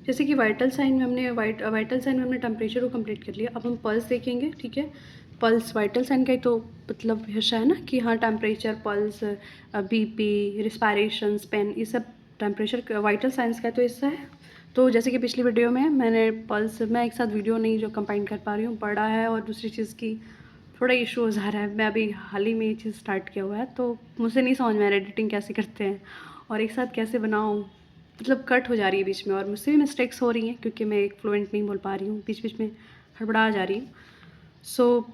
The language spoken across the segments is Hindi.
जैसे कि वाइटल साइन में हमने टेम्परेचर को कंप्लीट कर लिया। अब हम पल्स देखेंगे, ठीक है। पल्स वाइटल साइन का ही तो मतलब हिस्सा है ना कि हाँ temperature, pulse, BP, respiration, pain, ये सब टेम्परेचर वाइटल साइंस का तो हिस्सा है। तो जैसे कि पिछली वीडियो में मैंने पल्स, मैं एक साथ वीडियो नहीं जो कंबाइन कर पा रही हूँ, पढ़ा है और दूसरी चीज़ की थोड़ा इशूज़ आ रहा है। मैं अभी हाल ही में ये चीज़ स्टार्ट किया हुआ है, तो मुझसे नहीं समझ में आ रहा एडिटिंग कैसे करते हैं और एक साथ कैसे बनाऊँ, मतलब कट हो जा रही है बीच में और मुझसे भी मिस्टेक्स हो रही हैं क्योंकि मैं एक फ्लुएंट नहीं बोल पा रही हूँ, बीच बीच में हड़बड़ा जा रही हूँ। सो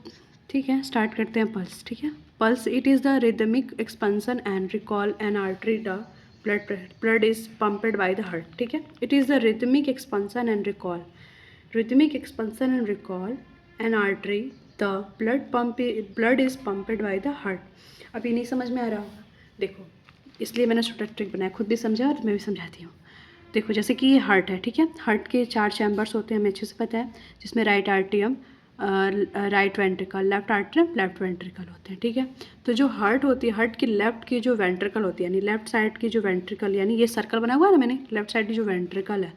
ठीक है, स्टार्ट करते हैं पल्स, ठीक है। Pulse, it is the rhythmic expansion and recoil an artery the blood is pumped by the heart, ठीक है। It is the rhythmic expansion and recoil, rhythmic expansion and recall an artery, the blood is pumped by the heart। अभी नहीं समझ में आ रहा होगा, देखो इसलिए मैंने छोटा ट्रिक बनाया, खुद भी समझा और मैं भी समझाती हूँ। देखो जैसे कि ये हार्ट है, ठीक है। हार्ट के 4 चैम्बर्स होते हैं, हमें अच्छे से पता है, जिसमें right आर्टियम, right ventricle, left आर्टियम, left ventricle होते हैं, ठीक है। तो जो हार्ट होती है, हार्ट की लेफ्ट की जो वेंट्रिकल होती है, यानी लेफ्ट साइड की जो वेंट्रिकल, यानी ये सर्कल बना हुआ है ना मैंने, लेफ्ट साइड की जो वेंट्रिकल है,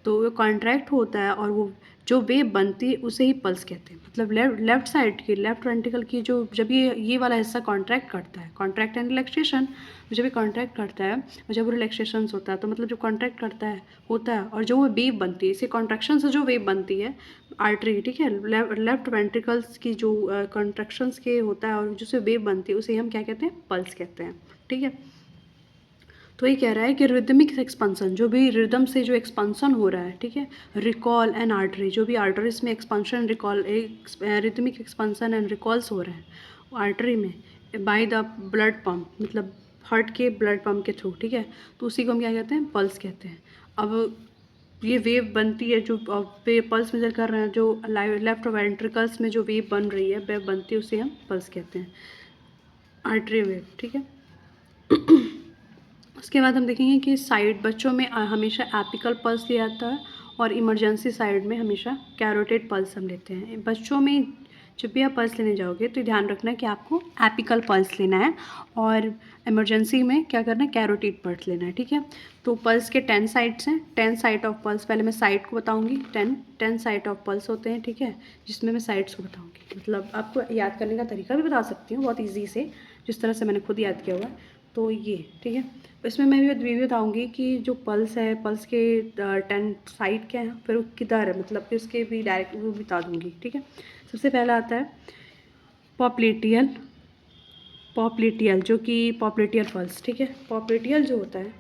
तो वो कॉन्ट्रैक्ट होता है और वो जो वेव बनती है उसे ही पल्स कहते हैं। मतलब लेफ्ट साइड की, लेफ्ट वेंट्रिकल की जो, जब ये वाला हिस्सा कॉन्ट्रैक्ट करता है, कॉन्ट्रैक्ट एंड रिलैक्सेशन, जब ये कॉन्ट्रैक्ट करता है और जब वो रिलैक्सेशन होता है, तो मतलब जो कॉन्ट्रैक्ट करता है होता है और जो वो वेव बनती है, इसे कॉन्ट्रैक्शन से जो वेव बनती है आर्टरी, ठीक है, लेफ्ट वेंट्रिकल्स की जो कॉन्ट्रैक्शंस के होता है और जो वेव बनती है उसे हम क्या कहते हैं, पल्स कहते हैं, ठीक है। तो ये कह रहा है कि रिदमिक एक्सपांसन, जो भी रिदम से जो एक्सपांसन हो रहा है, ठीक है, रिकॉल एंड आर्टरी, जो भी आर्टरीज में expansion, recall, rhythmic expansion and recalls हो रहे हैं आर्टरी में बाय द ब्लड पंप, मतलब हार्ट के ब्लड पंप के थ्रू, ठीक है, तो उसी को हम क्या कहते हैं, पल्स कहते हैं। अब ये वेव बनती है जो पल्स मेजर कर रहे हैं, जो लेफ्ट वेंट्रिकल्स में जो वेव बन रही है, वेव बनती है, उसे हम पल्स कहते हैं, आर्टरी वेव, ठीक है। उसके बाद हम देखेंगे कि साइड बच्चों में हमेशा एपिकल पल्स दिया जाता है और इमरजेंसी साइड में हमेशा कैरोटिड पल्स हम लेते हैं। बच्चों में जब भी आप पल्स लेने जाओगे तो ध्यान रखना है कि आपको एपिकल पल्स लेना है और इमरजेंसी में क्या करना है, कैरोटिड पल्स लेना है, ठीक है। तो पल्स के 10 साइड्स हैं, 10 साइट ऑफ पल्स, पहले मैं साइड को बताऊंगी, 10 साइट ऑफ पल्स होते हैं, ठीक है, जिसमें मैं साइड्स को बताऊंगी। मतलब आपको याद करने का तरीका भी बता सकती हूँ बहुत ईजी से, जिस तरह से मैंने खुद याद किया हुआ है। तो ये ठीक है, इसमें मैं भी बताऊंगी कि जो पल्स है, पल्स के 10 साइड क्या है, फिर वो किधर है, मतलब कि उसके भी डायरेक्ट वो बता दूंगी, ठीक है। सबसे पहला आता है पॉप्लेटियल, जो कि पॉप्लेटियल पल्स, ठीक है। पॉप्लेटियल जो होता है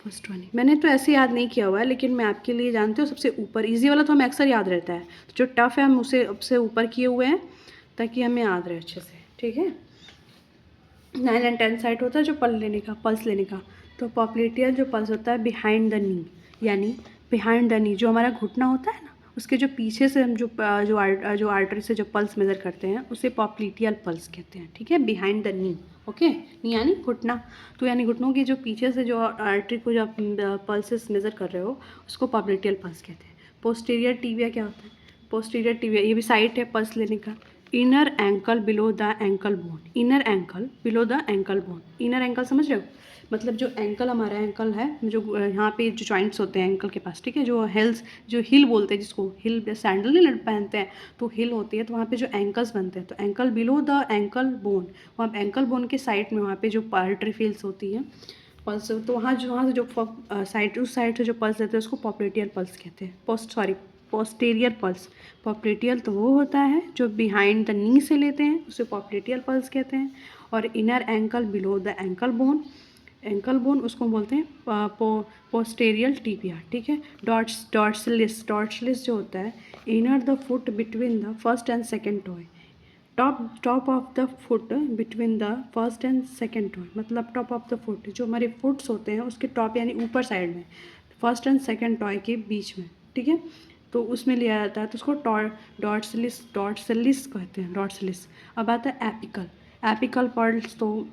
फर्स्ट वन, मैंने तो ऐसे याद नहीं किया हुआ है, लेकिन मैं आपके लिए जानती हूँ सबसे ऊपर, इजी वाला तो हमें अक्सर याद रहता है, तो जो टफ है हम उसे सबसे ऊपर किए हुए हैं ताकि हमें याद रहे अच्छे से, ठीक है। 9 एंड 10 साइड होता है जो पल्स लेने का। तो पॉप्लेटियल जो पल्स होता है बिहाइंड द नी, यानी बिहाइंड द नी, जो हमारा घुटना होता है ना, उसके जो पीछे से हम जो आर्टरी से जो पल्स मेज़र करते हैं उसे पॉप्लेटियल पल्स कहते हैं, ठीक है, बिहाइंड द नी, ओके। नी यानी घुटना, तो यानी घुटनों की जो पीछे से जो आर्टरी को जो पल्सेस मेज़र कर रहे हो उसको पॉप्लेटियल पल्स कहते हैं। पोस्टीरियर टिबिया क्या होता है, पोस्टीरियर टिबिया ये भी साइट है पल्स लेने का। Inner ankle below the ankle bone, inner ankle below the ankle bone, inner ankle समझ रहे हो, मतलब जो एंकल हमारा एंकल है, जो यहाँ पे जो जॉइंट्स होते हैं एंकल के पास, ठीक है, जो हिल बोलते हैं जिसको, हिल सैंडल नहीं पहनते हैं तो हिल होती है, तो वहाँ पे जो एंकल्स बनते हैं, तो ankle below the ankle bone, वहाँ एंकल बोन के साइड में वहाँ पे जो आर्टरी फील्स होती है पल्स, तो वहाँ से जो साइड, उस साइड से जो पल्स लेते हैं उसको पॉप्लेटियल पल्स कहते हैं, पोस्टीरियर पल्स। पॉप्लेटियल तो वो होता है जो बिहाइंड द नी से लेते हैं, उसे पॉप्लेटियल पल्स कहते हैं। और inner ankle below the ankle bone उसको बोलते हैं पोस्टीरियर टिबिया, ठीक है। डॉर्सलिस जो होता है, inner the foot between the first and second toy, top of the foot between the first and second toy, मतलब टॉप ऑफ द फुट, जो हमारे फुट्स होते हैं उसके टॉप यानी ऊपर साइड में, फर्स्ट एंड सेकेंड टॉय के बीच में, ठीक है, तो उसमें लिया जाता है, तो उसको डॉर्सलिस कहते हैं, डॉर्सलिस। अब आता है एपिकल पल्स, तो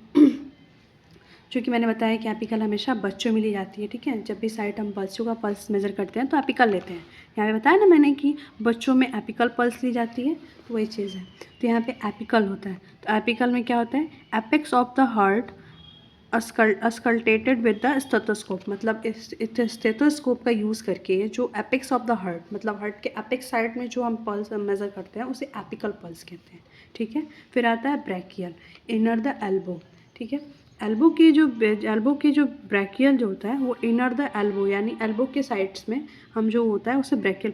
चूँकि मैंने बताया कि एपिकल हमेशा बच्चों में ली जाती है, ठीक है, जब भी साइट हम बच्चों का पल्स मेज़र करते हैं तो एपिकल लेते हैं। यहाँ पे बताया ना मैंने कि बच्चों में एपिकल पल्स ली जाती है, तो वही चीज़ है। तो यहाँ पे एपिकल होता है, तो एपिकल में क्या होता है, apex of the heart auscultated with the stethoscope, मतलब इस स्टेथोस्कोप का यूज़ करके जो एपिक्स ऑफ द हार्ट, मतलब हार्ट के एपिक्स साइड में जो हम पल्स मेज़र करते हैं उसे एपिकल पल्स कहते हैं, ठीक है। फिर आता है ब्रैकियल, इनर द एल्बो, ठीक है। एल्बो की जो ब्रैकियल जो होता है वो इनर द एल्बो, यानी एल्बो के साइड्स में हम जो होता है उसे ब्रैकियल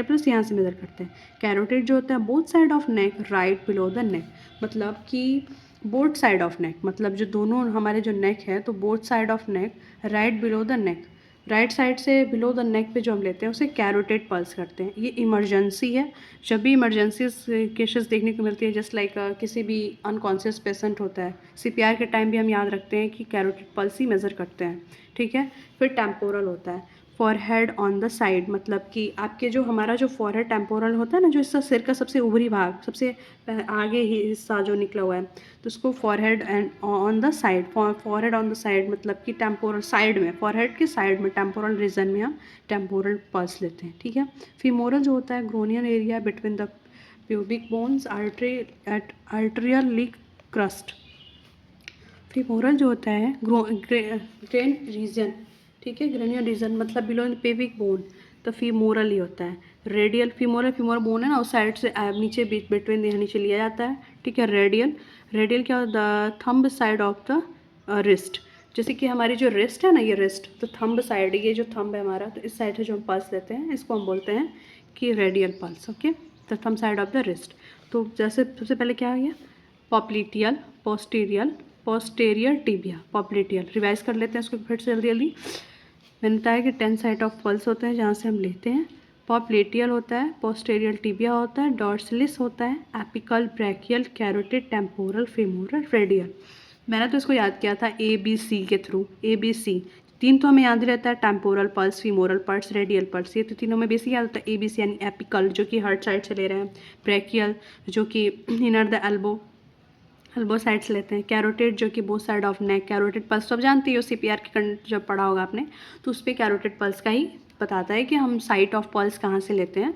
पल्स यहाँ से मेज़र करते हैं। कैरोटिड जो होता है both side of neck right below the neck, मतलब कि बोथ साइड ऑफ नेक, मतलब जो दोनों हमारे जो नेक है तो both side of neck right below the neck, right side से बिलो द नेक पे जो हम लेते हैं उसे कैरोटिड पल्स करते हैं। ये इमरजेंसी है, जब भी इमरजेंसी केसेस देखने को मिलती है, जस्ट लाइक किसी भी अनकॉन्शियस पेशेंट होता है, सीपीआर के टाइम भी हम याद रखते हैं कि कैरोटिड पल्स ही मेज़र करते हैं, ठीक है। फिर टेम्पोरल होता है, फॉरहेड ऑन द साइड, मतलब कि आपके जो हमारा जो फॉरहेड टेम्पोरल होता है ना, जो इसका सिर का सबसे ऊपरी भाग, सबसे आगे ही हिस्सा जो निकला हुआ है, तो उसको forehead and on the side, forehead on the side मतलब कि टेम्पोरल साइड में, फॉरहेड के साइड में टेम्पोरल रीजन में हम टेम्पोरल पल्स लेते हैं, ठीक है। फीमोरल जो होता है groinal area between the pubic bones arterial leak crust. Femoral जो होता है ग्रेन रीजन, ठीक है, ग्रेनियल रीजन मतलब बिलो द पेविक बोन, तो फीमोरल ही होता है। रेडियल फीमोरल बोन है ना, उस साइड से नीचे बीच बिटवीन यहाँ नीचे लिया जाता है, ठीक है। रेडियल क्या होता है, the thumb side of the wrist, जैसे कि हमारी जो रिस्ट है ना, ये रिस्ट तो थंब साइड, ये जो थंब है हमारा, तो इस साइड से जो हम पल्स लेते हैं इसको हम बोलते हैं कि radial pulse, okay, the thumb side of the wrist. तो जैसे सबसे पहले क्या आ गया, popliteal, posterior tibia, popliteal, revise कर लेते हैं इसको फिर से जल्दी जल्दी। मैंने बताया कि 10 साइट ऑफ पल्स होते हैं जहाँ से हम लेते हैं। पॉप्लेटियल होता है, पोस्टीरियर टिबिया होता है, डॉर्सलिस होता है, apical, brachial, carotid, temporal, femoral, radial. मैंने तो इसको याद किया था ABC के थ्रू, ABC 3 तो हमें याद ही रहता है, temporal pulse, femoral pulse, radial pulse, ये तो तीनों में बेसिक याद होता है। ABC यानी एपिकल जो कि हार्ट साइड से ले रहे हैं, ब्रैकियल जो कि इनर द एल्बो साइड से लेते हैं, कैरोटिड जो कि both side of neck, carotid pulse तो आप जानती हो, CPR के जब पढ़ा होगा आपने, तो उस पर कैरोटिड पल्स का ही बताता है कि हम साइट ऑफ पल्स कहाँ से लेते हैं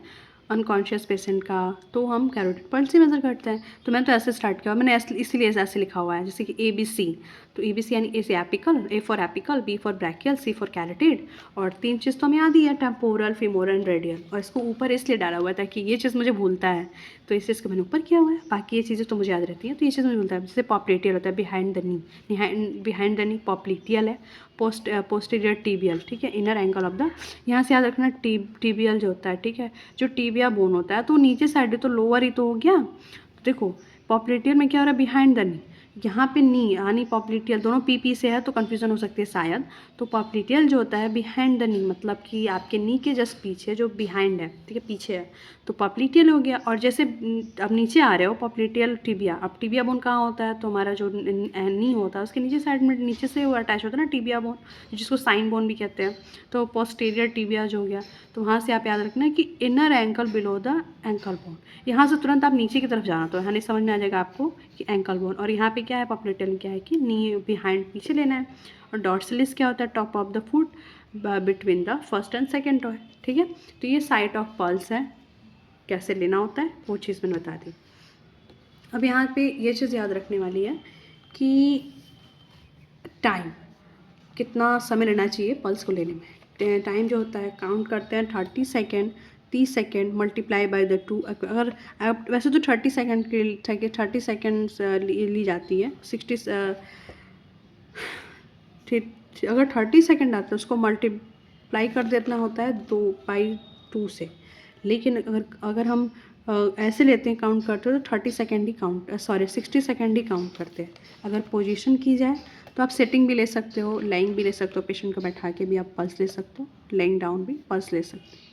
अनकॉन्शियस पेशेंट का, तो हम कैरोटिड पल्स ही मेज़र करते हैं। तो मैंने तो ऐसे स्टार्ट किया, मैंने इसीलिए ऐसे लिखा हुआ है, जैसे कि ABC, तो ABC यानी A से apical, A for apical, B for brachial, C for carotid, और 3 चीज़ तो हमें याद ही है, टेम्पोरल, फीमोरल एंड रेडियल, और इसको ऊपर इसलिए डाला हुआ था कि ये चीज़ मुझे भूलता है, तो इस चीज़ को मैंने ऊपर किया हुआ है, बाकी ये चीज़ें तो मुझे याद रहती हैं, तो ये चीज़ मुझे भूलता है। जैसे पॉप्लेटियल होता है behind the knee, behind the knee popliteal है, पोस्टीरियर टिबियल, ठीक है, इनर एंगल ऑफ द, यहाँ से याद रखना टिबियल जो होता है, ठीक है, जो टिबिया बोन होता है तो नीचे साइड तो लोअर ही तो हो गया। देखो पॉप्लेटियल में क्या हो रहा है, बिहाइंड द नी, यहाँ पे नी यानी पॉप्लिटियल दोनों PP से है तो कन्फ्यूजन हो सकती है शायद, तो पॉप्लिटियल जो होता है बिहाइंड द नी, मतलब कि आपके नी के जस्ट पीछे, जो बिहाइंड है, ठीक है, पीछे है, तो पॉप्लिटियल हो गया। और जैसे अब नीचे आ रहे हो पॉप्लिटियल टिबिया, अब टिबिया बोन कहाँ होता है, तो हमारा जो नी होता है उसके नीचे साइड में, नीचे से वो अटैच होता है ना टिबिया बोन, जिसको साइन बोन भी कहते हैं, तो पोस्टीरियर टिबिया जो हो गया, तो वहाँ से आप याद रखना है कि inner ankle below the ankle bone, यहाँ से तुरंत आप नीचे की तरफ जाना, तो यहाँ नहीं समझ में आ जाएगा आपको कि एंकल बोन, और यहाँ पे क्या है पॉप्लेटियल क्या है कि नी बिहाइंड पीछे लेना है, और डॉर्सलिस क्या होता है, top of the foot between the first and second toy, ठीक है। तो ये साइट ऑफ पल्स है, कैसे लेना होता है वो चीज़ मैंने बता दी। अब यहाँ पे ये चीज़ याद रखने वाली है कि टाइम, कितना समय लेना चाहिए पल्स को लेने में। टाइम जो होता है काउंट करते हैं 30 second, 30 second multiply by the 2, अगर वैसे तो 30 सेकेंड के 30 सेकेंड्स ली जाती है, 60 अगर 30 सेकेंड आता है उसको मल्टीप्लाई कर देना होता है 2/2 से, लेकिन अगर हम ऐसे लेते हैं काउंट करते हो तो 30 सेकेंड ही 60 सेकेंड ही काउंट करते हैं। अगर पोजीशन की जाए तो आप सिटिंग भी ले सकते हो, लाइंग भी ले सकते हो, पेशेंट को बैठा के भी आप पल्स ले सकते हो, लाइंग डाउन भी पल्स ले सकते हो।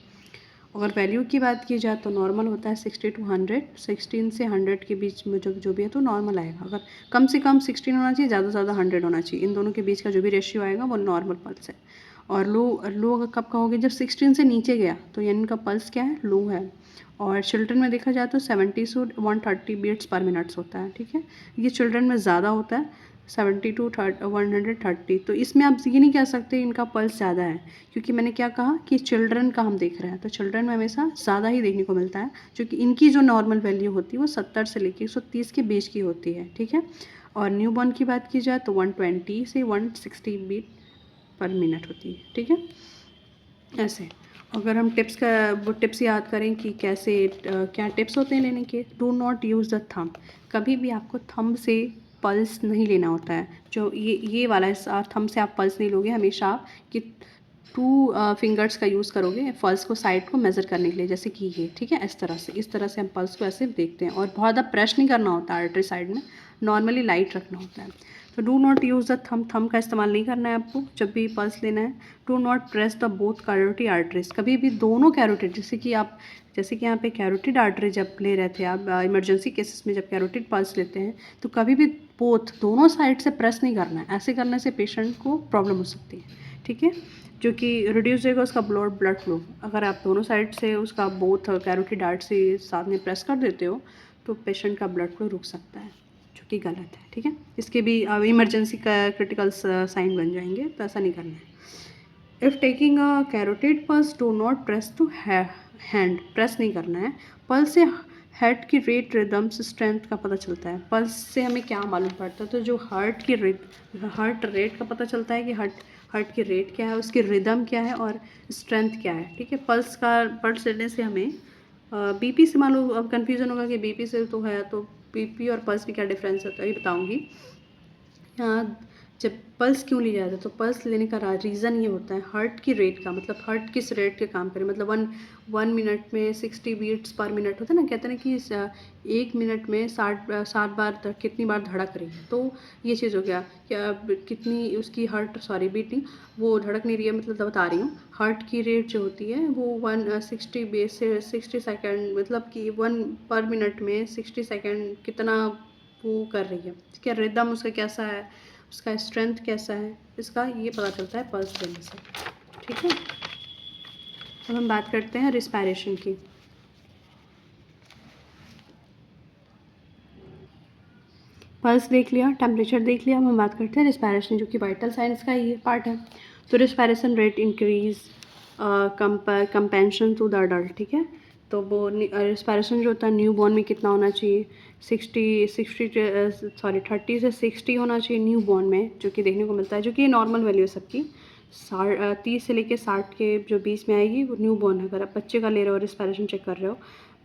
अगर वैल्यू की बात की जाए तो नॉर्मल होता है 60 to 100, 16 से 100 के बीच में जो भी है तो नॉर्मल आएगा। अगर कम से कम 16 होना चाहिए, ज़्यादा से ज़्यादा 100 होना चाहिए, इन दोनों के बीच का जो भी रेशियो आएगा वो नॉर्मल पल्स है। और लो अगर कब कहोगे, जब 16 से नीचे गया तो यानी इनका पल्स क्या है, लो है। और चिल्ड्रन में देखा जाए तो 70 से 130 बीट्स पर मिनट्स होता है, ठीक है। ये चिल्ड्रन में ज़्यादा होता है 70 to 130, तो इसमें आप ये नहीं कह सकते इनका पल्स ज़्यादा है, क्योंकि मैंने क्या कहा कि चिल्ड्रन का हम देख रहे हैं, तो चिल्ड्रन में हमेशा ज़्यादा ही देखने को मिलता है, क्योंकि इनकी जो नॉर्मल वैल्यू होती है वो 70 से लेकर 130 के बीच की होती है, ठीक है। और न्यूबॉर्न की बात की जाए तो 120 से 160 बीट पर मिनट होती है, ठीक है। ऐसे अगर हम टिप्स का वो टिप्स याद करें कि कैसे क्या टिप्स होते हैं लेने के। Do not use the thumb, कभी भी आपको थंब से पल्स नहीं लेना होता है। जो ये वाला थंब से आप पल्स नहीं लोगे, हमेशा आप कि 2 फिंगर्स का यूज़ करोगे पल्स को साइड को मेज़र करने के लिए, जैसे कि ये, ठीक है। इस तरह से हम पल्स को ऐसे देखते हैं और बहुत ज़्यादा प्रेस नहीं करना होता आर्टरी साइड में, नॉर्मली लाइट रखना होता है। तो do not use the thumb का इस्तेमाल नहीं करना है आपको जब भी पल्स लेना है। Do not press the both carotid arteries, कभी भी दोनों कैरोटिड, जैसे कि यहाँ पे कैरोटिड आर्टरी जब ले रहे थे आप इमरजेंसी केसेस में, जब कैरोटिड पल्स लेते हैं तो कभी भी दोनों साइड से प्रेस नहीं करना है। ऐसे करने से पेशेंट को प्रॉब्लम हो सकती है, ठीक है, जो कि रिड्यूस होगा उसका ब्लड फ्लो। अगर आप दोनों साइड से उसका बोथ कैरोटिड आर्टरी साथ में प्रेस कर देते हो तो पेशेंट का ब्लड फ्लो रुक सकता है, जो कि गलत है, ठीक है। इसके भी इमरजेंसी का क्रिटिकल साइन बन जाएंगे, तो ऐसा नहीं करना है। If taking a carotid pulse do not press too hard, press नहीं करना है। पल्स से हार्ट की रेट, रिदम्स, स्ट्रेंथ का पता चलता है। पल्स से हमें क्या मालूम पड़ता है, तो जो हार्ट रेट का पता चलता है कि हार्ट की रेट क्या है, उसकी रिदम क्या है और स्ट्रेंथ क्या है, ठीक है। पल्स लेने से हमें बीपी से मालूम, अब कन्फ्यूज़न होगा कि बीपी से तो है, तो बीपी और पल्स में क्या डिफरेंस होता है ये बताऊँगी। जब पल्स क्यों लिया जाता है, तो पल्स लेने का रीज़न ये होता है हार्ट की रेट का, मतलब हार्ट किस रेट के काम करे, मतलब वन मिनट में 60 बीट्स पर मिनट होता है ना, कहते हैं ना कि 1 मिनट में 60 बार तक कितनी बार धड़क रही है। तो ये चीज़ हो गया क्या, कितनी उसकी बीटिंग, वो धड़क नहीं रही है, मतलब बता रही हूँ हार्ट की रेट जो होती है वो 60 सेकेंड, मतलब कि 1 पर मिनट में 60 सेकेंड कितना वो कर रही है, ठीक है। रिदम उसका कैसा है, उसका स्ट्रेंथ कैसा है, इसका ये पता चलता है पल्स लेने से, ठीक है। अब हम बात करते हैं रिस्पायरेशन की। पल्स देख लिया, टेम्परेचर देख लिया, अब हम बात करते हैं रिस्पायरेशन, जो कि वाइटल साइंस का ये पार्ट है। तो respiration rate increase compensation to the adult, ठीक है। तो वो रिस्पायरेशन जो होता है न्यू बॉर्न में कितना होना चाहिए, 30 से 60 होना चाहिए न्यू बॉर्न में, जो कि देखने को मिलता है, जो कि नॉर्मल वैल्यू है सबकी। 30 से लेकर 60 के जो बीच में आएगी वो न्यू बॉर्न है। अगर आप बच्चे का ले रहे हो, रिस्पायरेशन चेक कर रहे हो,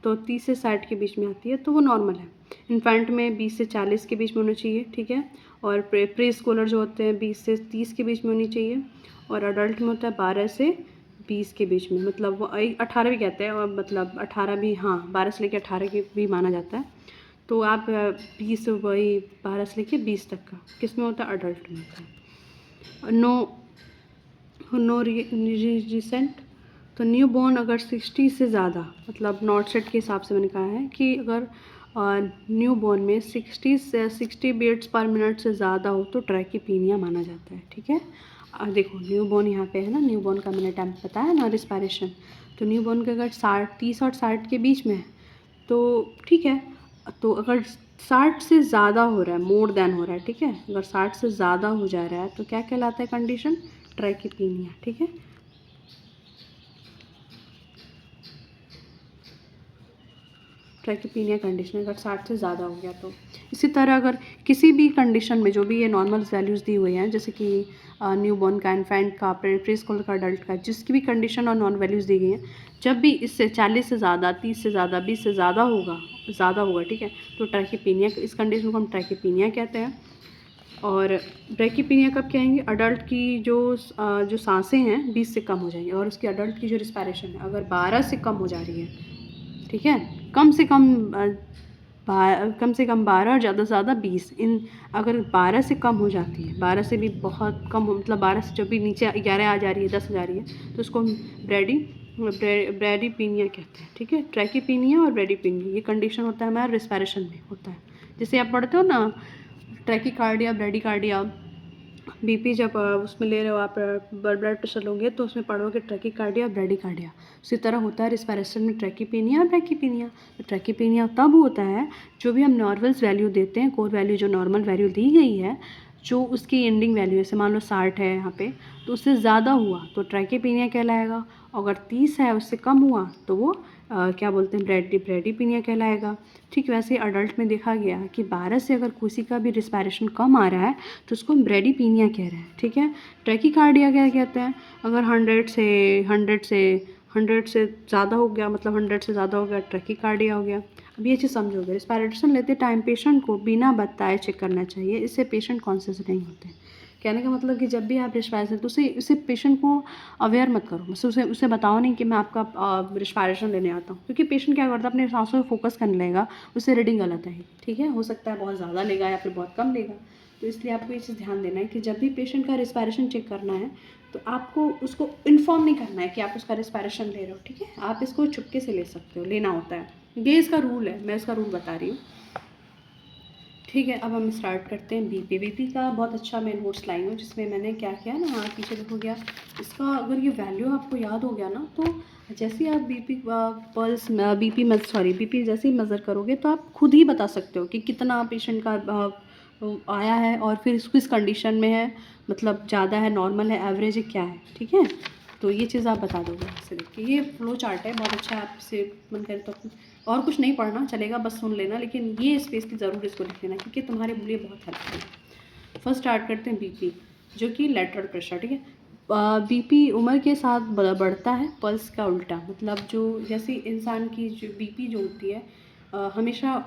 तो 30 से 60 के बीच में आती है, तो वो नॉर्मल है। इन्फेंट में 20 से 40 के बीच में होना चाहिए, ठीक है। और प्री स्कूलर जो होते हैं 20 से 30 के बीच में होनी चाहिए। और अडल्ट में होता है 12 से 20 के बीच में, मतलब वो 18 भी कहते हैं, और मतलब 18 भी, हाँ 12 से लेकर 18 के भी माना जाता है। तो आप 20 वही 12 से लेकर 20 तक का किस में होता है, अडल्ट में होता है। नो रिसेंट, तो न्यू बॉर्न अगर 60 से ज़्यादा, मतलब नॉट सेट के हिसाब से मैंने कहा है कि अगर न्यू बॉर्न में 60 बीट्स पर मिनट से ज़्यादा हो तो ट्रैकीपीनिया माना जाता है, ठीक है। देखो न्यू बॉर्न यहाँ पे है ना, न्यू बॉर्न का मैंने टाइम बताया ना रिस्पायरेशन, तो न्यू बॉर्न के अगर 30 और 60 के बीच में है तो ठीक है। तो अगर 60 से ज़्यादा हो रहा है, मोर देन हो रहा है, ठीक है, अगर 60 से ज़्यादा हो जा रहा है तो क्या कहलाता है कंडीशन, ट्रैकीपीनिया, ठीक है। ट्रैकीपीनिया कंडीशन अगर 60 से ज़्यादा हो गया तो। इसी तरह अगर किसी भी कंडीशन में जो भी ये नॉर्मल वैल्यूज़ दी हुई हैं, जैसे कि न्यू बॉर्न का, इन्फेंट का, प्री स्कूल का, अडल्ट का, जिसकी भी कंडीशन और नॉन वैल्यूज़ दी गई हैं, जब भी इससे 40 से ज़्यादा, 30 से ज़्यादा, 20 से ज़्यादा होगा, ठीक है, तो ट्रैकीपीनिया, इस कंडीशन को हम ट्रैकीपीनिया कहते हैं। और ब्रैकीपीनिया कब कहेंगे, अडल्ट की जो सांसें हैं 20 से कम हो जाएंगी, और उसकी अडल्ट की जो रिस्पायरेशन है अगर 12 से कम हो जा रही है, ठीक है, कम से कम 12 और ज़्यादा से ज़्यादा 20, इन अगर 12 से कम हो जाती है, 12 से भी बहुत कम हो, मतलब 12 से जब भी नीचे 11 आ जा रही है, 10 आ जा रही है, तो उसको हम ब्रैडीपीनिया कहते हैं, ठीक है। ट्रैकीपीनिया और ब्रैडीपीनिया ये कंडीशन होता है हमारा रिस्पायरेशन में होता है। जैसे आप पढ़ते हो ना ट्रैकीकार्डिया, ब्रैडीकार्डिया, बीपी जब उसमें ले रहे हो आप, ब्लड प्रेशर लोगे तो उसमें पढ़ोगे ट्रैकीकार्डिया, ब्रैडीकार्डिया। उसी तरह होता है रिस्पायरेशन में ट्रैकीपीनिया और ब्रैकीपीनिया। तो ट्रैकीपीनिया तब होता है जो भी हम नॉर्मल वैल्यू देते हैं, कोर वैल्यू जो नॉर्मल वैल्यू दी गई है, जो उसकी एंडिंग वैल्यू है, जैसे मान लो 60 है यहाँ पे, तो उससे ज़्यादा हुआ तो ट्रैकीपीनिया कहलाएगा। अगर 30 है उससे कम हुआ तो वो क्या बोलते हैं, ब्रैडीपीनिया कहलाएगा। ठीक वैसे अडल्ट में देखा गया कि 12 से अगर किसी का भी रिस्पायरेशन कम आ रहा है तो उसको हम ब्रैडीपीनिया कह रहे हैं। ठीक है, ट्रैकीकार्डिया क्या कहते हैं, अगर 100 से ज़्यादा हो गया, मतलब 100 से ज़्यादा हो गया, ट्रैकीकार्डिया हो गया। अब ये चीज़ समझोगे, रिस्पायरेशन लेते टाइम पेशेंट को बिना बताए चेक करना चाहिए, इससे पेशेंट कॉन्शियस नहीं होते। कहने का मतलब कि जब भी आप रिस्पायरेशन, तो उसे पेशेंट को अवेयर मत करो, बस उसे बताओ नहीं कि मैं आपका रिस्पायरेशन लेने आता हूँ, क्योंकि पेशेंट क्या करता है, अपने सांसों पर फोकस करने लगेगा, उससे रीडिंग गलत है। ठीक है, हो सकता है बहुत ज़्यादा लेगा या फिर बहुत कम लेगा। तो इसलिए आपको ये चीज़ ध्यान देना है कि जब भी पेशेंट का रिस्पायरेशन चेक करना है तो आपको उसको इन्फॉर्म नहीं करना है कि आप उसका रिस्पायरेशन ले रहे हो। ठीक है, आप इसको चुपके से ले सकते हो, लेना होता है, ये इसका रूल है, मैं इसका रूल बता रही हूँ। ठीक है, अब हम स्टार्ट करते हैं। बीपी का बहुत अच्छा मैं नोट्स लाई हूँ, जिसमें मैंने क्या किया ना, हाँ पीछे देखो गया इसका, अगर ये वैल्यू आपको याद हो गया ना, तो जैसे ही आप बीपी जैसे ही मेज़र करोगे तो आप खुद ही बता सकते हो कि कितना पेशेंट का आया है और फिर इसको इस कंडीशन में है, मतलब ज़्यादा है, नॉर्मल है, एवरेज है, क्या है। ठीक है, तो ये चीज़ आप बता दोगे इससे देख के। ये फ्लो चार्ट है, बहुत अच्छा है, आपसे मन करे तो और कुछ नहीं पढ़ना चलेगा, बस सुन लेना, लेकिन ये स्पेस की ज़रूर इसको लिख लेना, क्योंकि तुम्हारे लिए बहुत हेल्पफुल है। फर्स्ट स्टार्ट करते हैं बीपी, जो कि लेटरल प्रेशर। ठीक है, बीपी उम्र के साथ बढ़ता है, पल्स का उल्टा, मतलब जो जैसे इंसान की जो बीपी जो होती है हमेशा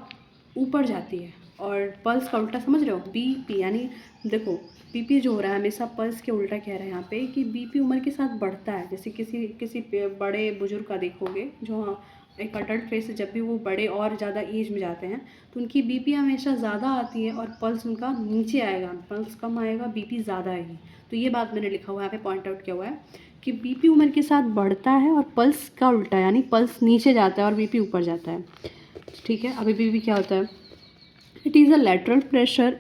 ऊपर जाती है, और पल्स का उल्टा, समझ रहे हो, बीपी यानी देखो बीपी जो हो रहा है हमेशा पल्स के उल्टा कह रहे हैं यहाँ पे, कि बीपी उम्र के साथ बढ़ता है। जैसे किसी बड़े बुजुर्ग का देखोगे, जो हाँ एक अडल्ट फेज से जब भी वो बड़े और ज़्यादा एज में जाते हैं तो उनकी बीपी हमेशा ज़्यादा आती है और पल्स उनका नीचे आएगा, पल्स कम आएगा, बीपी ज़्यादा आएगी। तो ये बात मैंने लिखा हुआ है, यहाँ पे पॉइंट आउट किया हुआ है कि बीपी उम्र के साथ बढ़ता है और पल्स का उल्टा, यानी पल्स नीचे जाता है और बीपी ऊपर जाता है। ठीक है, अभी बीपी क्या होता है, it is a lateral pressure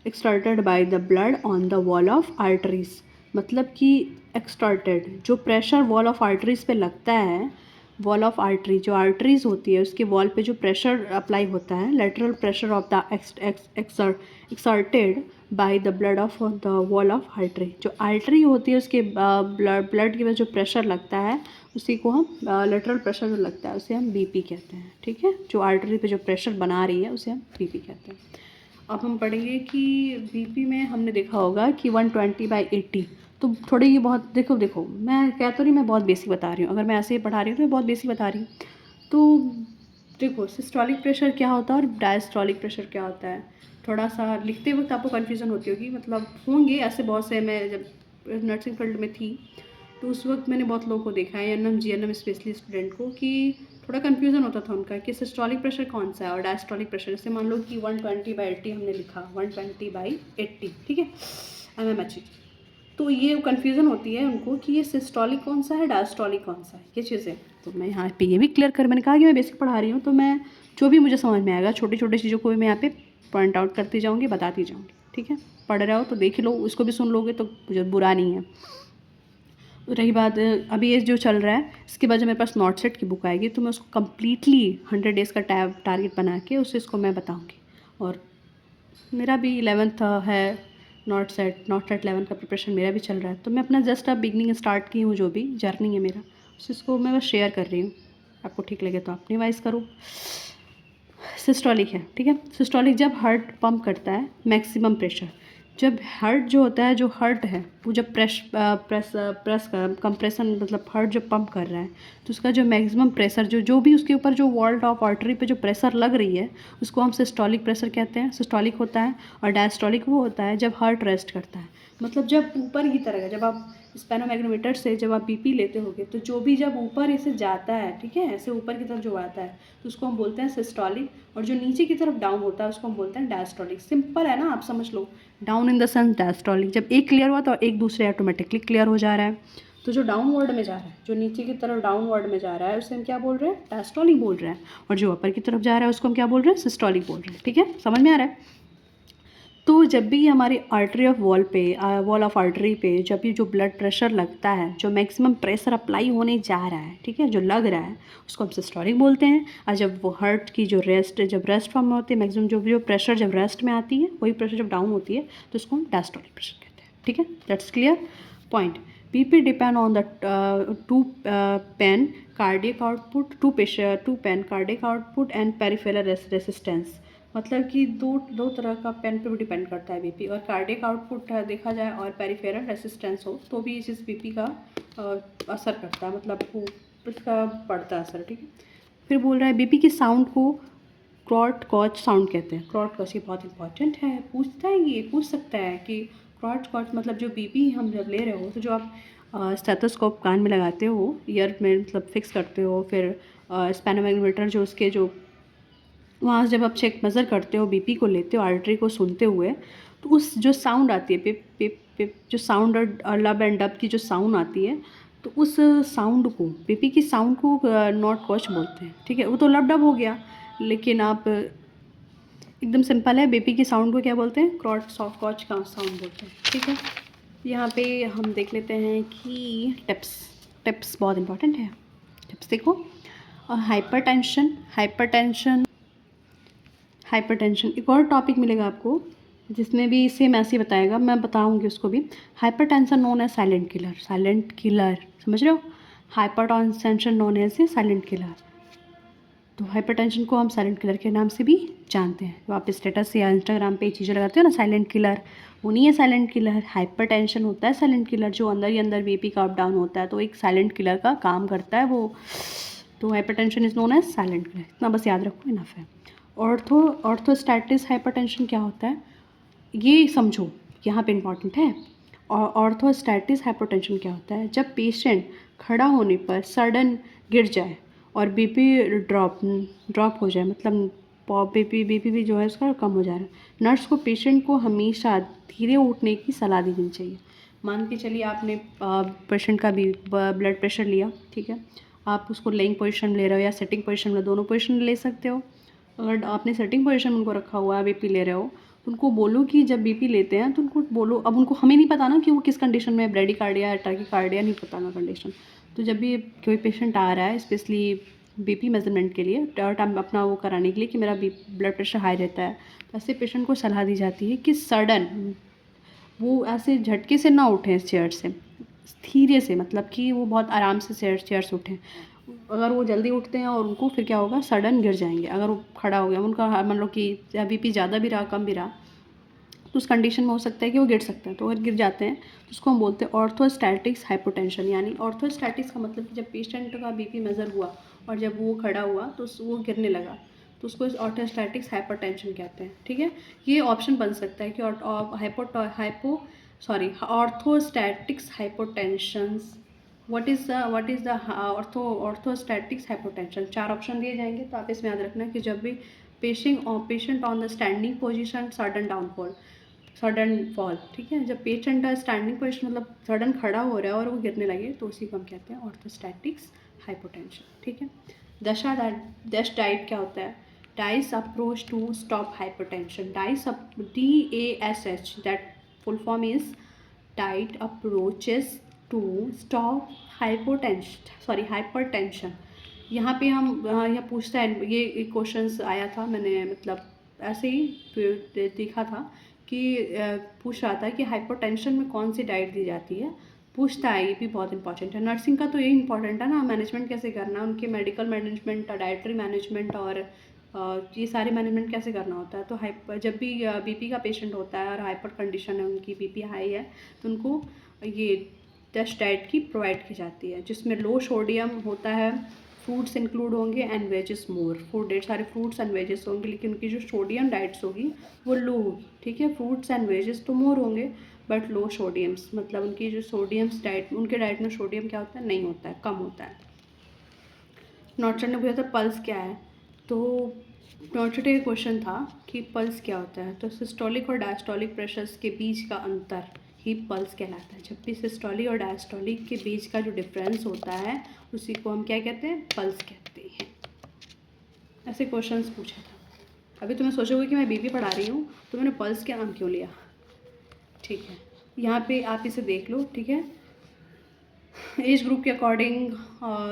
exerted by the blood on the wall of arteries। मतलब कि exerted जो प्रेशर वॉल ऑफ आर्टरीज पे लगता है, वॉल ऑफ आर्टरी जो आर्टरीज होती है उसके वॉल पे जो प्रेशर अप्लाई होता है, lateral pressure of the exerted by the blood of the wall of artery. जो आर्टरी होती है उसके ब्लड की वजह जो प्रेशर लगता है उसी को हम लेटरल प्रेशर जो लगता है उसे हम बीपी कहते हैं। ठीक है, जो आर्टरी पे जो प्रेशर बना रही है उसे हम बीपी कहते हैं। अब हम पढ़ेंगे कि बीपी में हमने देखा होगा कि 120/80, तो थोड़ी ये बहुत देखो मैं कह तो नहीं, मैं बहुत बेसिक बता रही हूँ, अगर मैं ऐसे ही पढ़ा रही हूँ तो मैं बहुत बेसिक बता रही हूँ। तो देखो सिस्टोलिक प्रेशर क्या होता है और डायस्टोलिक प्रेशर क्या होता है, थोड़ा सा लिखते वक्त आपको कन्फ्यूज़न होती होगी, मतलब होंगे ऐसे बहुत से। मैं जब नर्सिंग फील्ड में थी तो उस वक्त मैंने बहुत लोगों को देखा है, एनएम जीएनएम स्पेशली स्टूडेंट को, कि थोड़ा कन्फ्यूज़न होता था उनका कि सिस्टोलिक प्रेशर कौन सा है और डायस्टोलिक प्रेशर। जैसे मान लो कि 120/80 हमने लिखा, 120/80, ठीक है, mmHg। तो ये कन्फ्यूज़न होती है उनको कि ये सिस्टोलिक कौन सा है, डायस्टोलिक कौन सा है, ये चीज़ें। तो मैं यहाँ पे ये भी क्लियर कर, मैंने कहा कि मैं बेसिक पढ़ा रही हूँ, तो मैं जो भी मुझे समझ में आएगा छोटी छोटी चीज़ों को मैं यहाँ पे पॉइंट आउट करती जाऊँगी, बताती जाऊँगी। ठीक है, पढ़ रहे हो तो देख लो, उसको भी सुन लोगे तो मुझे बुरा नहीं है। रही बात अभी ये जो चल रहा है, इसके बाद जब मेरे पास नॉट सेट की बुक आएगी तो मैं उसको कम्प्लीटली 100 डेज़ का टारगेट बना के उससे इसको मैं बताऊँगी। और मेरा भी 11th है, नॉट सेट 11 का प्रिपरेशन मेरा भी चल रहा है, तो मैं अपना जस्ट अब बिगनिंग स्टार्ट की हूँ, जो भी जर्नी है मेरा उसको मैं बस शेयर कर रही हूँ। आपको ठीक लगे तो आप रिवाइज करो। सिस्टोलिक है, ठीक है, सिस्टोलिक जब हार्ट पंप करता है मैक्सिमम प्रेशर, जब हार्ट जो होता है, जो हार्ट है वो जब प्रेस कंप्रेशन, मतलब हार्ट जब पंप कर रहा है तो उसका जो मैक्सिमम प्रेशर जो भी उसके ऊपर जो वॉल ऑफ आर्टरी पे जो प्रेशर लग रही है उसको हम सिस्टोलिक प्रेशर कहते हैं, सिस्टोलिक होता है। और डायस्टोलिक वो होता है जब हार्ट रेस्ट करता है, मतलब जब ऊपर की तरह, जब आप स्पेनोमैग्नोमीटर से जब आप बीपी लेते होगे तो जो भी जब ऊपर ऐसे जाता है, ठीक है, ऐसे ऊपर की तरफ जो आता है तो उसको हम बोलते हैं सिस्टोलिक, और जो नीचे की तरफ डाउन होता है उसको हम बोलते हैं डायस्टोलिक। सिंपल है ना, आप समझ लो, down in the sense diastolic. जब एक क्लियर हुआ तो एक दूसरे ऑटोमेटिकली क्लियर हो जा रहा है। तो जो डाउनवर्ड में जा रहा है, जो नीचे की तरफ डाउनवर्ड में जा रहा है उसे हम क्या बोल रहे हैं, डायस्टोलिक बोल रहे हैं, और जो ऊपर की तरफ जा रहा है उसको हम क्या बोल रहे हैं, सिस्टोलिक बोल रहे हैं। ठीक है, समझ में आ रहा है। तो जब भी हमारी आर्टरी ऑफ वॉल पे वॉल ऑफ आर्टरी पे जब भी जो ब्लड प्रेशर लगता है, जो मैक्सिमम प्रेशर अप्लाई होने जा रहा है, ठीक है, जो लग रहा है, उसको हम सिस्टोलिक बोलते हैं। और जब वो हार्ट की जो जब रेस्ट फॉर्म में होती है, मैक्सिमम जो प्रेशर जब रेस्ट में आती है, वही प्रेशर जब डाउन होती है तो उसको हम डायस्टोलिक प्रेशर कहते हैं। ठीक है, that's clear point. BP depend on the two pen cardiac output, two pen cardiac output and peripheral resistance। मतलब कि दो तरह का पेन पे भी डिपेंड करता है बीपी, और कार्डियक आउटपुट देखा जाए और पेरिफेरल रेसिस्टेंस हो तो भी इस बीपी का असर करता है, मतलब वो इसका पड़ता है असर। ठीक है, फिर बोल रहा है बीपी की साउंड को क्रॉट कॉच साउंड कहते हैं। क्रॉट कॉच ये बहुत इंपॉर्टेंट है, पूछ सकता है कि क्रॉट कॉच मतलब जो बीपी हम जब ले रहे हो तो जो आप स्टेथोस्कोप कान में लगाते हो, ईयर में मतलब फिक्स करते हो, फिर स्पेनोमेगोमीटर जो उसके जो वहाँ जब आप चेक मेज़र करते हो, बीपी को लेते हो आर्टरी को सुनते हुए, तो उस जो साउंड आती है पिप पिप पिप, जो साउंड और लब एंड डब की जो साउंड आती है, तो उस साउंड को, बीपी की साउंड को नॉट कॉच बोलते हैं। ठीक है, वो तो लब डब हो गया, लेकिन आप एकदम सिंपल है, बीपी की साउंड को क्या बोलते हैं, क्रॉट सॉफ्ट कॉच का साउंड बोलते हैं। ठीक है, यहाँ पे हम देख लेते हैं कि टिप्स बहुत इंपॉर्टेंट है। टिप्स देखो, हाइपरटेंशन एक और टॉपिक मिलेगा आपको जिसमें भी सेम ऐसे ही बताएगा, मैं बताऊंगी उसको भी। Hypertension known as silent killer, समझ रहे हो, hypertension known as a silent killer. तो हाइपरटेंशन को हम साइलेंट किलर के नाम से भी जानते हैं। तो आप स्टेटस या इंस्टाग्राम पे चीज़ें लगाते हो ना साइलेंट किलर, वो नहीं है साइलेंट किलर, हाइपरटेंशन होता है साइलेंट किलर, जो अंदर ही अंदर बीपी का अप डाउन होता है, तो एक साइलेंट किलर का काम करता है वो। तो hypertension is known as silent killer, इतना बस याद रखो, इनफ है। ऑर्थोस्टैटिस हाइपरटेंशन क्या होता है ये समझो, यहाँ पे इम्पॉर्टेंट है। और ऑर्थोस्टैटिस हाइपरटेंशन क्या होता है, जब पेशेंट खड़ा होने पर सडन गिर जाए और बीपी ड्रॉप हो जाए, मतलब बीपी भी जो है उसका कम हो जा रहा है, नर्स को पेशेंट को हमेशा धीरे उठने की सलाह देनी चाहिए। मान के चलिए आपने पेशेंट का भी ब्लड प्रेशर लिया, ठीक है, आप उसको लेइंग पोजीशन में ले रहे हो या सिटिंग पोजीशन में, दोनों पोजीशन ले सकते हो। अगर आपने सेटिंग पोजीशन में उनको रखा हुआ है, बीपी ले रहे हो, तो उनको बोलो कि जब बीपी लेते हैं तो उनको बोलो, अब उनको हमें नहीं पता ना कि वो किस कंडीशन में है, ब्रेडिकार्डिया या टाकीकार्डिया, नहीं पता ना कंडीशन। तो जब भी कोई पेशेंट आ रहा है स्पेशली बीपी मेजरमेंट के लिए, अपना वो कराने के लिए कि मेरा ब्लड प्रेशर हाई रहता है, तो ऐसे पेशेंट को सलाह दी जाती है कि सडन वो ऐसे झटके से ना उठें इस चेयर से, धीरे से, मतलब कि वो बहुत आराम से चेयर से उठें। अगर वो जल्दी उठते हैं और उनको फिर क्या होगा, सडन गिर जाएंगे। अगर वो खड़ा हो गया, उनका मान लो कि बीपी ज़्यादा भी रहा कम भी रहा, तो उस कंडीशन में हो सकता है कि वो गिर सकते हैं। तो अगर गिर जाते हैं तो उसको हम बोलते हैं ऑर्थोस्टैटिक्स हाइपोटेंशन। यानी ऑर्थोस्टैटिक्स का मतलब कि जब पेशेंट का बीपी मेज़र हुआ और जब वो खड़ा हुआ तो वो गिरने लगा, तो उसको ऑर्थोस्टैटिक्स हाइपरटेंशन कहते हैं। ठीक है, ये ऑप्शन बन सकता है कि orthostatics hypotensions, what is the orthostatics hypotension, 4 option दिए जाएंगे। तो आप इसमें याद रखना कि जब भी patient on the standing position sudden fall, ठीक है, जब पेशेंट स्टैंडिंग पोजीशन मतलब सडन खड़ा हो रहा है और वो गिरने लगे, तो उसी को हम कहते हैं ऑर्थोस्टैटिक्स हाइपोटेंशन। ठीक है, डश डाइट क्या होता है, dice approach to stop hypertension, DASH, that full form is diet approaches to stop hypertension. यहाँ पे हम यहाँ पूछता है, ये एक क्वेश्चन आया था, मैंने मतलब ऐसे ही देखा था कि पूछ रहा था कि हाइपरटेंशन में कौन सी डाइट दी जाती है, पूछता है, ये भी बहुत इंपॉर्टेंट है। नर्सिंग का तो यही इंपॉर्टेंट है ना, मैनेजमेंट कैसे करना है, उनके मेडिकल मैनेजमेंट, डाइटरी मैनेजमेंट और ये सारे मैनेजमेंट कैसे करना होता है। तो जब भी बीपी का पेशेंट होता है और हाइपर कंडीशन है, उनकी बीपी हाई है, तो उनको ये डश डाइट की प्रोवाइड की जाती है, जिसमें लो सोडियम होता है, फ्रूट्स इंक्लूड होंगे एंड वेजेस मोर, ढेर सारे फ्रूट्स एंड वेजेस होंगे, लेकिन उनकी जो सोडियम डाइट्स होगी वो लो होगी। ठीक है, फ्रूट्स एंड वेजेस तो मोर होंगे बट लो सोडियम्स, मतलब उनकी जो सोडियम्स डाइट, उनके डाइट में सोडियम क्या होता है, नहीं होता है, कम होता है। नॉर्चर ने पूछा था पल्स क्या है, तो नॉर्चर का क्वेश्चन था कि पल्स क्या होता है, तो सिस्टोलिक और डायस्टोलिक प्रेशर्स के बीच का अंतर ही पल्स कहलाता है। जब भी सिस्टोलिक और डायस्टोलिक के बीच का जो डिफरेंस होता है उसी को हम क्या कहते हैं, पल्स कहते हैं। ऐसे क्वेश्चंस पूछा था। अभी तुम्हें सोचोगे कि मैं बीपी पढ़ा रही हूँ तो मैंने पल्स क्या नाम क्यों लिया, ठीक है। यहाँ पे आप इसे देख लो, ठीक है। एज ग्रुप के अकॉर्डिंग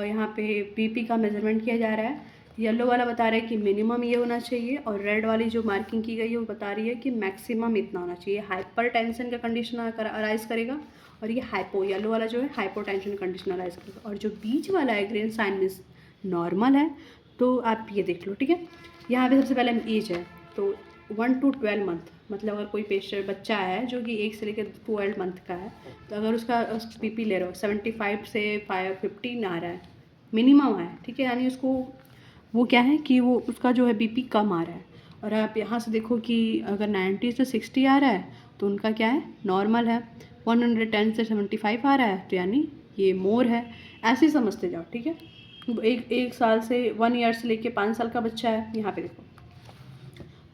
यहाँ पे बीपी का मेजरमेंट किया जा रहा है। येलो वाला बता रहा है कि मिनिमम ये होना चाहिए, और रेड वाली जो मार्किंग की गई है वो बता रही है कि मैक्सिमम इतना होना चाहिए। हाइपर टेंशन का कंडीशन अराइज करेगा, और ये येलो वाला जो है हाइपोटेंशन कंडीशन अराइज करेगा। और जो बीच वाला है ग्रीन साइन मीन्स नॉर्मल है। तो आप ये देख लो, ठीक है। यहाँ पे सबसे पहले एज है, तो 1 to 12 मंथ, मतलब अगर कोई पेशेंट बच्चा है जो कि 1 से लेकर 12 मंथ का है, तो अगर उसका बीपी ले रहे हो 75 से 15 आ रहा है, मिनिमम है, ठीक है, यानी उसको वो क्या है कि वो उसका जो है बीपी कम आ रहा है। और आप यहाँ से देखो कि अगर 90 से 60 आ रहा है तो उनका क्या है, नॉर्मल है। 110 से 75 आ रहा है तो यानी ये मोर है। ऐसे ही समझते जाओ, ठीक है। एक साल से 1 ईयर से लेके 5 साल का बच्चा है, यहाँ पे देखो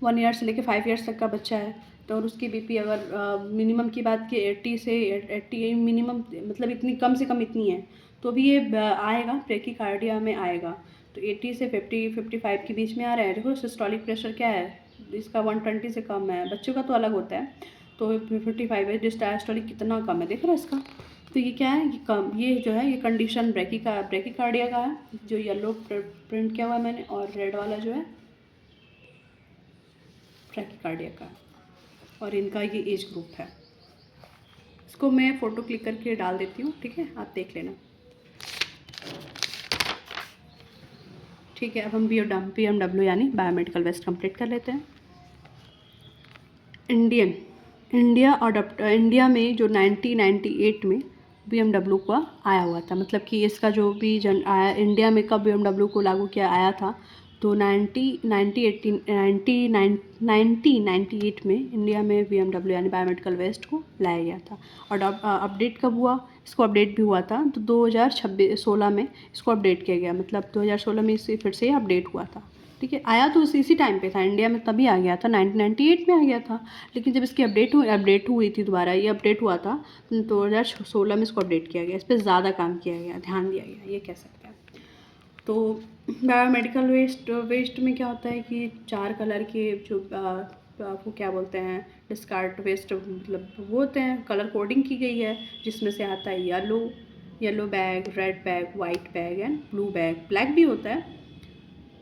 1 ईयर से लेके 5 ईयर्स तक का बच्चा है, तो और उसकी बीपी अगर मिनिमम की बात की 80 से 80 मिनिमम, मतलब इतनी कम से कम इतनी है, तो भी ये आएगा, ब्रेकिकार्डिया में आएगा। तो 80 से 55 के बीच में आ रहा है। देखो सिस्टोलिक प्रेशर क्या है इसका, 120 से कम है। बच्चों का तो अलग होता है, तो 55 है। डिस्टायस्टोलिक कितना कम है देख रहे हो इसका। तो ये क्या है, ये कम, ये जो है ये कंडीशन ब्रेकिकार्डिया का है, जो येलो प्रिंट किया हुआ है मैंने, और रेड वाला जो है ब्रेकिकार्डिया का, और इनका ये एज ग्रुप है। इसको मैं फ़ोटो क्लिक करके डाल देती हूँ, ठीक है, आप देख लेना। ठीक है, अब हम BMW यानी बायोमेडिकल वेस्ट कंप्लीट कर लेते हैं। इंडिया में जो 1998 में BMW का आया हुआ था, मतलब कि इसका जो भी आया इंडिया में कब BMW को लागू किया आया था, तो 1998 में इंडिया में BMW यानी बायोमेडिकल वेस्ट को लाया गया था। और अपडेट कब हुआ, इसको अपडेट भी हुआ था तो 2016 में इसको अपडेट किया गया, मतलब 2016 में इसे फिर से अपडेट हुआ था, ठीक है। आया तो इसी टाइम पे था इंडिया में, तभी आ गया था, 1998 में आ गया था। लेकिन जब इसकी अपडेट हुई थी दोबारा, ये अपडेट हुआ था 2016 में इसको अपडेट किया गया, इस पर ज़्यादा काम किया गया, ध्यान दिया गया, ये कह सकते हैं। तो बायोमेडिकल वेस्ट में क्या होता है कि 4 कलर के जो वो क्या बोलते हैं डिस्कार्ड वेस्ट, मतलब वो होते हैं, कलर कोडिंग की गई है, जिसमें से आता है yellow bag, red bag, white bag and blue bag. Black भी होता है,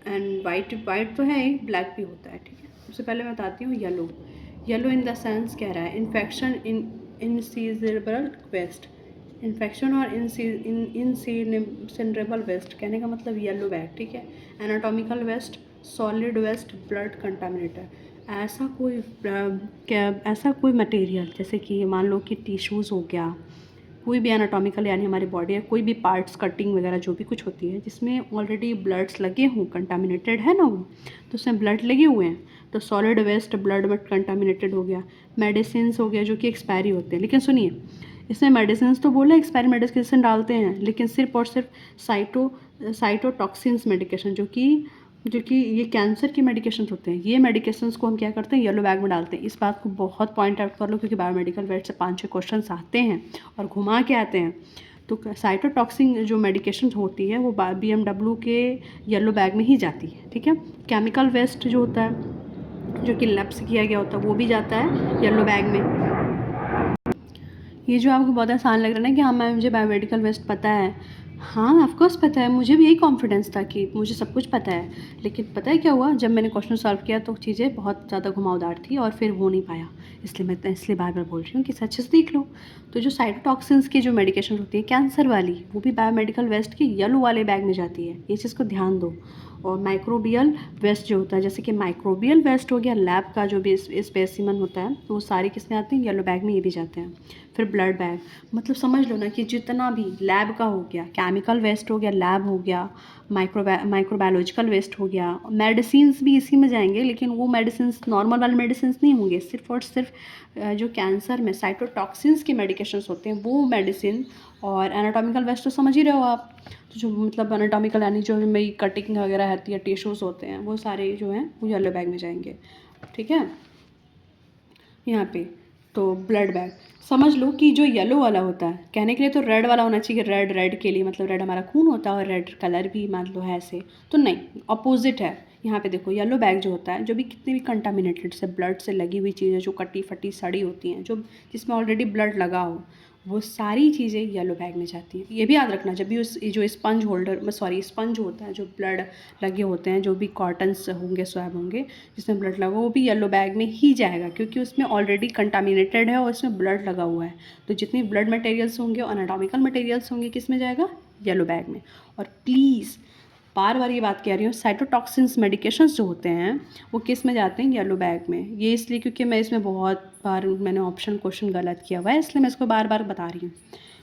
एंड वाइट तो है ही, ब्लैक भी होता है, ठीक है। सबसे पहले मैं बताती हूँ येलो इन द सेंस कह रहा है इन्फेक्शन इनसीजरेबल वेस्ट, इन्फेक्शन और इनसिनरेबल वेस्ट, कहने का मतलब येलो बैग, ठीक है। Anatomical waste, solid waste, blood contaminator, ऐसा कोई मटेरियल, जैसे कि मान लो कि टिश्यूज़ हो गया, कोई भी एनाटॉमिकल यानी हमारी बॉडी है, कोई भी पार्ट्स कटिंग वगैरह जो भी कुछ होती है जिसमें ऑलरेडी ब्लड्स लगे हों, कंटामिनेटेड है ना वो, तो उसमें ब्लड लगे हुए हैं, तो सॉलिड वेस्ट ब्लड में कंटामिनेटेड हो गया। मेडिसिन हो गया जो कि एक्सपायरी होते हैं, लेकिन सुनिए इसमें मेडिसिन तो बोला एक्सपायरी मेडिसिन डालते हैं, लेकिन सिर्फ और सिर्फ साइटोटॉक्सिन्स मेडिकेशन, जो कि ये कैंसर की मेडिकेशन होते हैं, ये मेडिकेशंस को हम क्या करते हैं, येलो बैग में डालते हैं। इस बात को बहुत पॉइंट आउट कर लो, क्योंकि बायोमेडिकल वेट से 5-6 क्वेश्चन आते हैं और घुमा के आते हैं। तो साइटोटॉक्सिन जो मेडिकेशन होती है वो BMW के येलो बैग में ही जाती है, ठीक है। केमिकल वेस्ट जो होता है, जो कि लैब से किया गया होता है, वो भी जाता है येलो बैग में। ये जो आपको बहुत आसान लग रहा है ना कि हाँ मैम मुझे बायोमेडिकल वेस्ट पता है, हाँ ऑफकोर्स पता है, मुझे भी यही कॉन्फिडेंस था कि मुझे सब कुछ पता है। लेकिन पता है क्या हुआ, जब मैंने क्वेश्चन सॉल्व किया तो चीज़ें बहुत ज़्यादा घुमावदार थी और फिर हो नहीं पाया, इसलिए बार बार बोल रही हूँ कि सच से देख लो। तो जो साइटोटॉक्सिन्स की जो मेडिकेशन होती है कैंसर वाली, वो भी बायोमेडिकल वेस्ट के येलो वाले बैग में जाती है, ये चीज़ को ध्यान दो। और माइक्रोबियल वेस्ट जो होता है, जैसे कि माइक्रोबियल वेस्ट हो गया, लैब का जो भी स्पेसिमन होता है, तो वो सारे किस में आते हैं, येलो बैग में ये भी जाते हैं। फिर ब्लड बैग, मतलब समझ लो ना कि जितना भी लैब का हो गया, केमिकल वेस्ट हो गया, लैब हो गया, माइक्रोबायोलॉजिकल वेस्ट हो गया, मेडिसिन्स भी इसी में जाएंगे, लेकिन वो मेडिसिन्स नॉर्मल वाले मेडिसिन्स नहीं होंगे, सिर्फ और सिर्फ जो कैंसर में साइटोटॉक्सिन्स के मेडिकेशंस होते हैं वो मेडिसिन। और एनाटॉमिकल वेस्ट तो समझ ही रहे हो आप, तो जो मतलब एनाटॉमिकल यानी जो मेरी कटिंग वगैरह रहती है, टिश्यूज़ होते हैं, वो सारे जो हैं वो येलो बैग में जाएंगे, ठीक है। यहाँ पे तो ब्लड बैग समझ लो कि जो येलो वाला होता है, कहने के लिए तो रेड वाला होना चाहिए, रेड के लिए मतलब रेड हमारा खून होता है और रेड कलर भी मान लो है ऐसे, तो नहीं, अपोजिट है। यहाँ पे देखो येलो बैग जो होता है, जो भी कितनी भी कंटामिनेटेड से ब्लड से लगी हुई चीज़ें जो कटी फटी सड़ी होती हैं, जो जिसमें ऑलरेडी ब्लड लगा हो, वो सारी चीज़ें येलो बैग में जाती हैं। ये भी याद रखना, जब भी उस जो स्पंज होल्डर में स्पंज होता है, जो ब्लड लगे होते हैं, जो भी कॉटन्स होंगे, स्वैब होंगे जिसमें ब्लड लगा, वो भी येलो बैग में ही जाएगा, क्योंकि उसमें ऑलरेडी कंटामिनेटेड है और उसमें ब्लड लगा हुआ है। तो जितने ब्लड मटेरियल्स होंगे और एनाटॉमिकल मटेरियल्स होंगे, किस में जाएगा? येलो बैग में। और प्लीज़ बार बार ये बात कह रही हूँ, साइटोटॉक्सिन्स मेडिकेशंस जो होते हैं वो किस में जाते हैं? येलो बैग में। ये इसलिए क्योंकि मैं इसमें बहुत बार मैंने ऑप्शन क्वेश्चन गलत किया हुआ है, इसलिए मैं इसको बार बार बता रही हूँ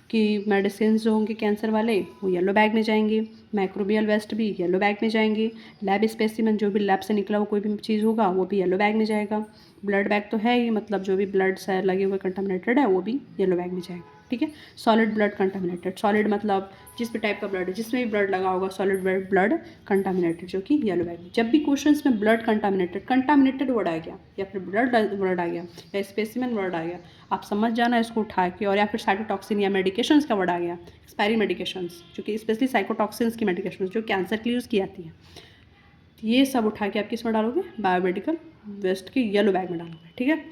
कि मेडिसिन जो होंगे कैंसर वाले वो येलो बैग में जाएंगे, माइक्रोबियल वेस्ट भी येलो बैग में जाएंगे, लैब स्पेसिमेन जो भी लैब से निकला हुआ कोई भी चीज़ होगा वो भी येलो बैग में जाएगा, ब्लड बैग तो है ही, मतलब जो भी ब्लड से लगे हुए कंटामिनेटेड है वो भी येलो बैग में जाएगा, ठीक है। सॉलिड ब्लड कंटामिनेटेड, सॉलिड मतलब जिस भी टाइप का ब्लड है, जिसमें भी ब्लड लगा होगा, सॉलिड ब्लड कंटामिनेटेड, जो कि येलो बैग में। जब भी क्वेश्चंस में ब्लड कंटामिनेटेड वर्ड आ गया, या फिर ब्लड वर्ड आ गया, या स्पेसिमेन वर्ड आ गया, आप समझ जाना इसको उठा के, और या फिर साइटोटॉक्सिन या मेडिकेशंस का वर्ड आ गया, एक्सपायरी मेडिकेशंस, जो कि स्पेशली साइकोटॉक्सिन्स की मेडिकेशंस जो कैंसर के लिए यूज़ की जाती है, ये सब उठा के आप किस में डालोगे? बायोमेडिकल वेस्ट के येलो बैग में डालोगे, ठीक है।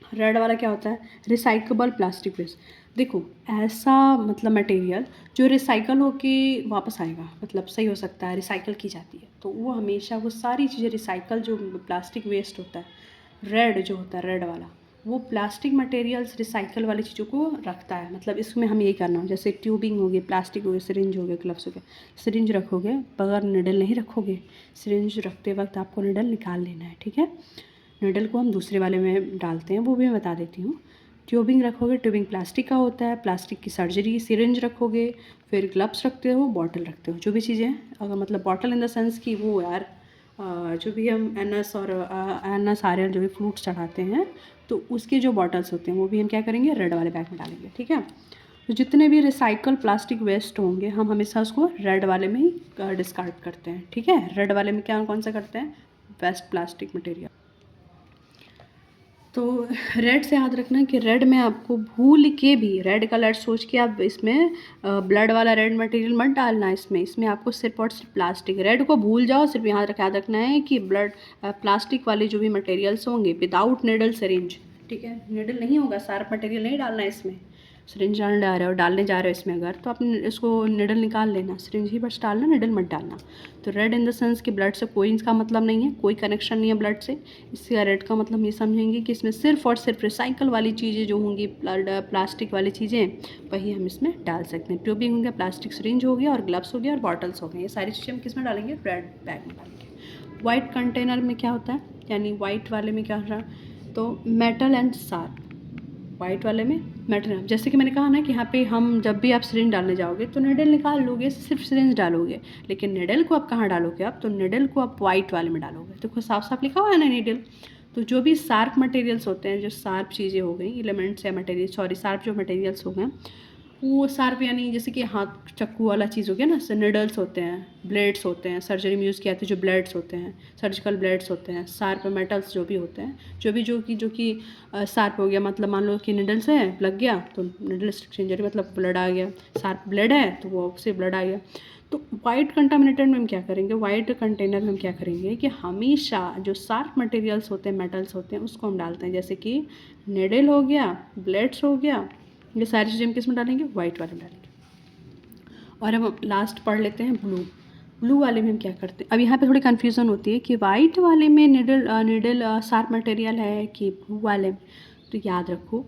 रेड वाला क्या होता है? Recyclable plastic waste. देखो ऐसा मतलब मटेरियल जो रिसाइकल होके वापस आएगा, मतलब सही हो सकता है, रिसाइकल की जाती है, तो वो हमेशा वो सारी चीज़ें रिसाइकल, जो प्लास्टिक वेस्ट होता है, रेड जो होता है, रेड वाला, वो प्लास्टिक मटेरियल्स रिसाइकल वाली चीज़ों को रखता है। मतलब इसमें हम यही करना हो, जैसे ट्यूबिंग हो गई, प्लास्टिक हो गया, सिरिंज हो गया, ग्लव्स हो गया। सिरिंज रखोगे बगैर निडल नहीं रखोगे, सिरिंज रखते वक्त आपको निडल निकाल लेना है, ठीक है। निडल को हम दूसरे वाले में डालते हैं, वो भी मैं बता देती हूँ। ट्यूबिंग रखोगे, ट्यूबिंग प्लास्टिक का होता है, प्लास्टिक की सर्जरी, सिरिंज रखोगे, फिर ग्लव्स रखते हो, बॉटल रखते हो, जो भी चीज़ें, अगर मतलब बॉटल इन द सेंस कि वो यार जो भी हम एनस और एनस आर्यल जो भी फ्रूट्स चढ़ाते हैं, तो उसके जो बॉटल्स होते हैं वो भी हम क्या करेंगे? रेड वाले बैग में डालेंगे, ठीक है। तो जितने भी रिसाइकल प्लास्टिक वेस्ट होंगे हम हमेशा उसको रेड वाले में ही डिस्कार्ड करते हैं, ठीक है। रेड वाले में क्या कौन सा करते हैं? Waste plastic material. तो रेड से याद रखना कि रेड में आपको भूल के भी रेड कलर सोच के आप इसमें ब्लड वाला रेड मटेरियल मत डालना। इसमें आपको सिर्फ और सिर्फ प्लास्टिक, रेड को भूल जाओ, सिर्फ याद रखना है कि ब्लड प्लास्टिक वाले जो भी मटेरियल्स होंगे विदाउट निडल सिरिंज, ठीक है। निडल नहीं होगा, शार्प मटेरियल नहीं डालना है इसमें। सिरिंज डालने जा रहे हो इसमें अगर, तो आप इसको निडल निकाल लेना, सिरिंज ही बस डालना, निडल मत डालना। तो रेड इन द सेंस कि ब्लड से कोई इसका मतलब नहीं है, कोई कनेक्शन नहीं है ब्लड से। इसका रेड का मतलब ये समझेंगे कि इसमें सिर्फ और सिर्फ रिसाइकल वाली चीज़ें जो होंगी, प्लास्टिक वाली चीज़ें, वही हम इसमें डाल सकते हैं। ट्यूबिंग हो गया, प्लास्टिक सिरिंज हो गया, और ग्लव्स हो गया, और बॉटल्स हो गए, ये सारी चीज़ें हम किस में डालेंगे? रेड बैग में डालेंगे। वाइट कंटेनर में क्या होता है, यानी वाइट वाले में क्या हो रहा है? तो मेटल एंड शार्प, वाइट वाले में मेटल, जैसे कि मैंने कहा ना कि यहाँ पे हम जब भी आप सिरिंज डालने जाओगे तो निडल निकाल लोगे, सिर्फ सिरिंज डालोगे, लेकिन निडल को आप कहाँ डालोगे? आप तो निडल को आप वाइट वाले में डालोगे। देखो साफ साफ लिखा हुआ है ना निडल। तो जो भी शार्प मटेरियल्स होते हैं, जो शार्प चीज़ें हो गई, एलिमेंट्स या मटेरियल, सॉरी शार्प जो मटेरियल्स हो गए, वो शार्प यानी जैसे कि हाथ चाकू वाला चीज़ हो गया ना, निडल्स होते हैं, ब्लेड्स होते हैं, सर्जरी में यूज़ किया जाते हैं जो ब्लेड्स होते हैं, सर्जिकल ब्लेड्स होते हैं, शार्प मेटल्स जो भी होते हैं, जो कि शार्प हो गया, मतलब मान लो कि निडल से लग गया तो निडल इंजरी, मतलब ब्लड आ गया, शार्प ब्लड है तो वो उससे ब्लड आ गया। तो वाइट कंटामिनेटेड में हम क्या करेंगे? वाइट कंटेनर में हम क्या करेंगे कि हमेशा जो शार्प मटेरियल्स होते हैं, मेटल्स होते हैं, उसको हम डालते हैं, जैसे कि निडल हो गया, ब्लेड्स हो गया, ये सारी चीज़ें हम किस में डालेंगे? वाइट वाले में डालेंगे। और हम लास्ट पढ़ लेते हैं ब्लू। ब्लू वाले में हम क्या करते हैं? अब यहाँ पे थोड़ी कन्फ्यूज़न होती है कि वाइट वाले में निडल शार्प मटेरियल है कि ब्लू वाले में। तो याद रखो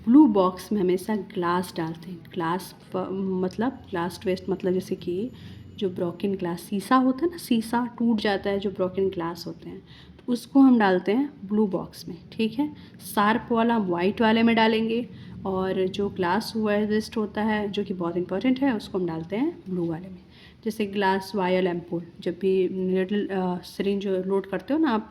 ब्लू बॉक्स में हमेशा ग्लास डालते हैं। ग्लास मतलब ग्लास वेस्ट, मतलब जैसे कि जो ब्रोकन ग्लास, शीशा होता है ना, शीशा टूट जाता है, जो ब्रोकन ग्लास होते हैं, तो उसको हम डालते हैं ब्लू बॉक्स में, ठीक है। शार्प वाला हम वाइट वाले में डालेंगे, और जो ग्लास वेस्ट होता है जो कि बहुत इंपॉर्टेंट है, उसको हम डालते हैं ब्लू वाले में। जैसे ग्लास वायल एम्पूल, जब भी निडल सिरिंज लोड करते हो ना आप,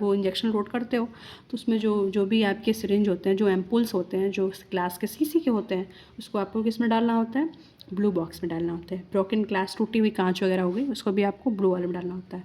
वो इंजेक्शन लोड करते हो, तो उसमें जो भी आपके सिरिंज होते हैं, जो एम्पूल्स होते हैं, जो ग्लास के शीशे के होते हैं, उसको आपको किस में डालना होता है? ब्लू बॉक्स में डालना होता है। ब्रोकन ग्लास, टूटी हुई कांच वगैरह हो गई, उसको भी आपको ब्लू वाले में डालना होता है।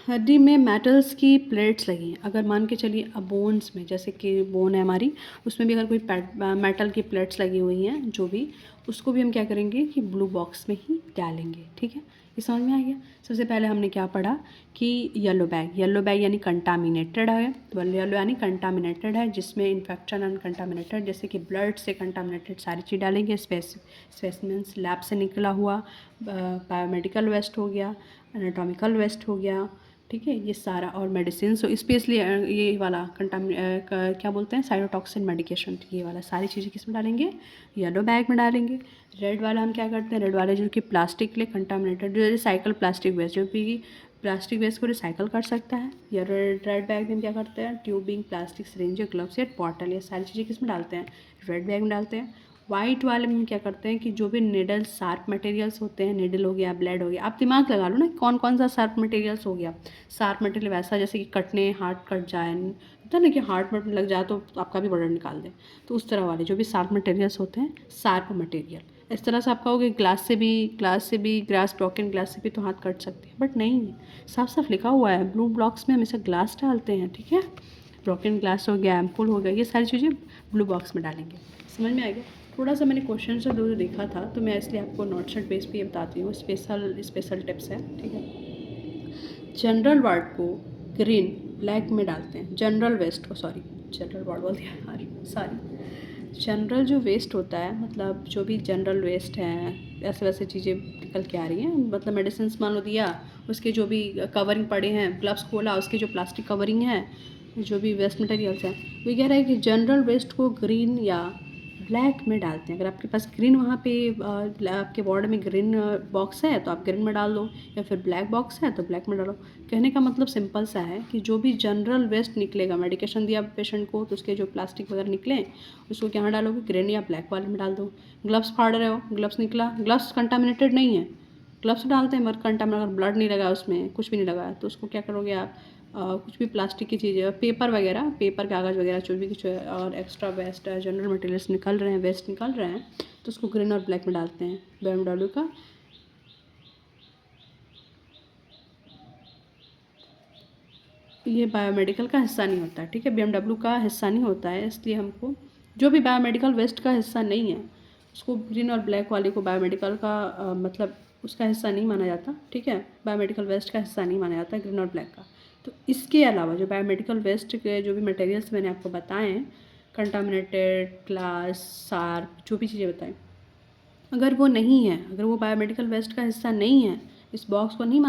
हड्डी में मेटल्स की प्लेट्स लगी हैं। अगर मान के चलिए अब बोन्स में, जैसे कि बोन है हमारी, उसमें भी अगर कोई मेटल की प्लेट्स लगी हुई हैं, जो भी, उसको भी हम क्या करेंगे कि ब्लू बॉक्स में ही डालेंगे। ठीक है, ये समझ में आ गया। सबसे पहले हमने क्या पढ़ा कि येलो बैग यानी कंटामिनेटेड है। तो येलो यानी कंटामिनेटेड है, जिसमें इन्फेक्शन अनकंटामिनेटेड, जैसे कि ब्लड से कंटामिनेटेड सारी चीज़ डालेंगे। स्पेसिमेंस लैब से निकला हुआ, बायोमेडिकल वेस्ट हो गया, एनाटॉमिकल वेस्ट हो गया। ठीक है, ये सारा, और मेडिसिन, सो स्पेशली ये वाला क्या बोलते हैं, साइटोटॉक्सिन मेडिकेशन, ये वाला सारी चीज़ें किस में डालेंगे, येलो बैग में डालेंगे। रेड वाला हम क्या करते हैं, रेड वाले जो कि प्लास्टिक के लिए कंटामिनेटेड, जो रिसाइकल प्लास्टिक वेस्ट, जो भी प्लास्टिक वेस्ट को रिसाइकल कर सकता है। या रेड बैग में हम क्या करते हैं, ट्यूबिंग, प्लास्टिक सिरिंज, ग्लव्स या बॉटल, ये सारी चीज़ें किस में डालते हैं, रेड बैग में डालते हैं। वाइट वाले में क्या करते हैं कि जो भी निडल शार्प मटेरियल्स होते हैं, निडल हो गया, ब्लेड हो गया, आप दिमाग लगा लो ना कौन कौन सा शार्प मटेरियल्स हो गया। शार्प मटेरियल वैसा जैसे कि कटने, हार्ट कट जाए, होता है ना कि हार्ट में लग जाए तो आपका भी ब्लड निकाल दे, तो उस तरह वाले जो भी शार्प मटेरियल्स होते हैं, शार्प मटेरियल। इस तरह से आप कहोगे ग्लास से भी ग्लास, ब्रोकन ग्लास से भी तो हाथ कट सकते हैं, बट नहीं, साफ साफ लिखा हुआ है ब्लू ब्लॉक्स में हमेशा ग्लास डालते हैं। ठीक है, ब्रोकन ग्लास हो गया, एम्पुल हो गया, ये सारी चीज़ें ब्लू बॉक्स में डालेंगे। समझ में आ गया। थोड़ा सा मैंने क्वेश्चन से जो देखा था, तो मैं इसलिए आपको नोट शेट बेस पे ये बताती हूँ, स्पेशल टिप्स है। ठीक है, जनरल वार्ड को ग्रीन ब्लैक में डालते हैं, जनरल वेस्ट को, सॉरी जनरल वार्ड बोल दिया, सॉरी, जनरल जो वेस्ट होता है, मतलब जो भी जनरल वेस्ट है, ऐसे वैसे चीज़ें निकल के आ रही हैं, मतलब मेडिसिन मान लो दिया, उसके जो भी कवरिंग पड़े हैं, ग्लव्स खोला, उसके जो प्लास्टिक कवरिंग है, जो भी वेस्ट मटेरियल्स हैं, वो कह रहा है कि जनरल वेस्ट को ग्रीन या ब्लैक में डालते हैं। अगर आपके पास ग्रीन वहाँ पे आपके वार्ड में ग्रीन बॉक्स है तो आप ग्रीन में डाल दो, या फिर ब्लैक बॉक्स है तो ब्लैक में डालो। कहने का मतलब सिंपल सा है कि जो भी जनरल वेस्ट निकलेगा, मेडिकेशन दिया पेशेंट को तो उसके जो प्लास्टिक वगैरह निकले, उसको क्या डालोगे, ग्रीन या ब्लैक वाले में डाल दो। ग्लव्स फाड़ रहे हो, ग्लव्स निकला, ग्लव्स कंटामिनेटेड नहीं है, ग्लव्स डालते हैं, मगर कंटामिनेट, अगर ब्लड नहीं लगा उसमें, कुछ भी नहीं लगा, तो उसको क्या करोगे आप, कुछ भी प्लास्टिक की चीज़ें, पेपर वगैरह, पेपर कागज़ वगैरह, जो भी कुछ और एक्स्ट्रा वेस्ट जनरल मटेरियल्स निकल रहे हैं, वेस्ट निकल रहे हैं, तो उसको ग्रीन और ब्लैक में डालते हैं। BMW का ये बायोमेडिकल का हिस्सा नहीं होता है। ठीक है, BMW का हिस्सा नहीं होता है, इसलिए हमको जो भी बायोमेडिकल वेस्ट का हिस्सा नहीं है, उसको ग्रीन और ब्लैक वाले को बायोमेडिकल का मतलब उसका हिस्सा नहीं माना जाता। ठीक है, बायोमेडिकल वेस्ट का हिस्सा नहीं माना जाता ग्रीन और ब्लैक का। तो इसके अलावा जो बायोमेडिकल वेस्ट के जो भी मटेरियल्स मैंने आपको बताए हैं, कंटामिनेटेड, ग्लास, शार्प, जो भी चीज़ें बताएं, अगर वो नहीं है, अगर वो बायोमेडिकल वेस्ट का हिस्सा नहीं है, इस बॉक्स को नहीं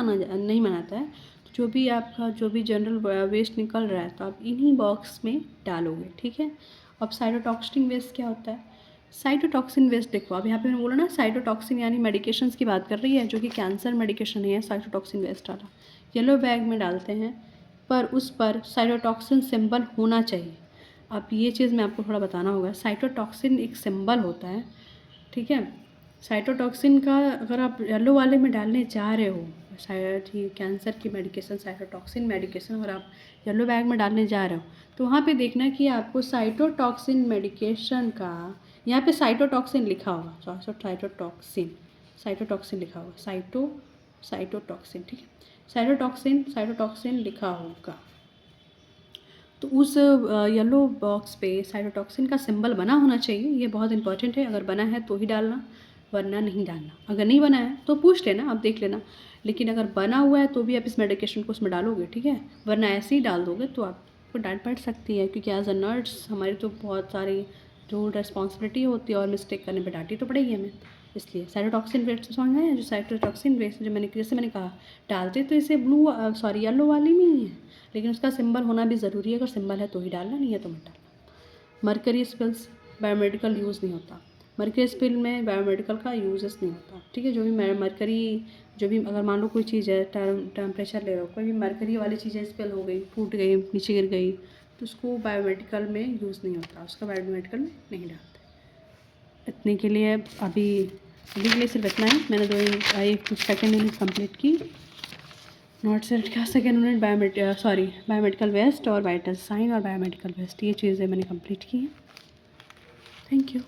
मनाता है, तो जो भी आपका जो भी जनरल वेस्ट निकल रहा है, तो आप इन्हीं बॉक्स में डालोगे। ठीक है, अब साइटोटॉक्सिन वेस्ट क्या होता है, साइटोटॉक्सिन वेस्ट देखो, अब यहाँ पे मैंने बोला ना, साइटोटॉक्सिन यानी मेडिकेशंस की बात कर रही है, जो कि कैंसर मेडिकेशन है, साइटोटॉक्सिन वेस्ट वाला येलो बैग में डालते हैं, पर उस पर साइटोटॉक्सिन सिंबल होना चाहिए। अब ये चीज़ मैं आपको थोड़ा बताना होगा, साइटोटॉक्सिन एक सिंबल होता है। ठीक है, साइटोटॉक्सिन का अगर आप येलो वाले में डालने जा रहे हो, शायद ही कैंसर की मेडिकेशन, साइटोटॉक्सिन मेडिकेशन, अगर आप येलो बैग में डालने जा रहे हो, तो वहाँ पे देखना कि आपको साइटोटॉक्सिन मेडिकेशन का, यहाँ पे साइटोटॉक्सिन लिखा होगा, साइटोटॉक्सिन लिखा होगा, साइटोटॉक्सिन, ठीक है, साइटोटॉक्सिन लिखा होगा, तो उस येलो बॉक्स पे साइटोटॉक्सिन का सिंबल बना होना चाहिए। ये बहुत इंपॉर्टेंट है, अगर बना है तो ही डालना, वरना नहीं डालना। अगर नहीं बना है तो पूछ लेना, आप देख लेना, लेकिन अगर बना हुआ है तो भी आप इस मेडिकेशन को उसमें डालोगे। ठीक है, वरना ऐसे ही डाल दोगे तो आपको डांट पड़ सकती है, क्योंकि एज अ नर्स हमारी तो बहुत सारी रूल रिस्पॉन्सिबिलिटी होती है, और मिस्टेक करने पर डांटी तो पड़ेगी हमें। इसलिए साइटोटॉक्सिन वेस्ट समझ में आया, जो साइटोटॉक्सिन वेस्ट जो जैसे मैंने कहा, डालते तो इसे येलो वाली में ही है, लेकिन उसका सिंबल होना भी ज़रूरी है। अगर सिंबल है तो ही डालना, नहीं है तो मत डालना। मरकरी स्पिल्स बायोमेडिकल यूज़ नहीं होता, मरकरी स्पिल में बायोमेडिकल का यूजेस नहीं होता। ठीक है, जो भी मरकरी, जो भी अगर मान लो कोई चीज़ है, टेम्परेचर ले रहे हो, कोई भी मरकरी वाली चीज़ें स्पिल हो गई, फूट गई, नीचे गिर गई, तो उसको बायोमेडिकल में यूज़ नहीं होता, उसका बायोमेडिकल में नहीं डालते। इतने के लिए अभी के लिए सिर्फ इतना है। मैंने एक सेकेंड यूनिट कंप्लीट की, नोट सेट का सेकेंड यूनिट बायोमेडिकल वेस्ट और वाइटल साइन और बायोमेडिकल वेस्ट, ये चीज़ें मैंने कंप्लीट की हैं। Thank you.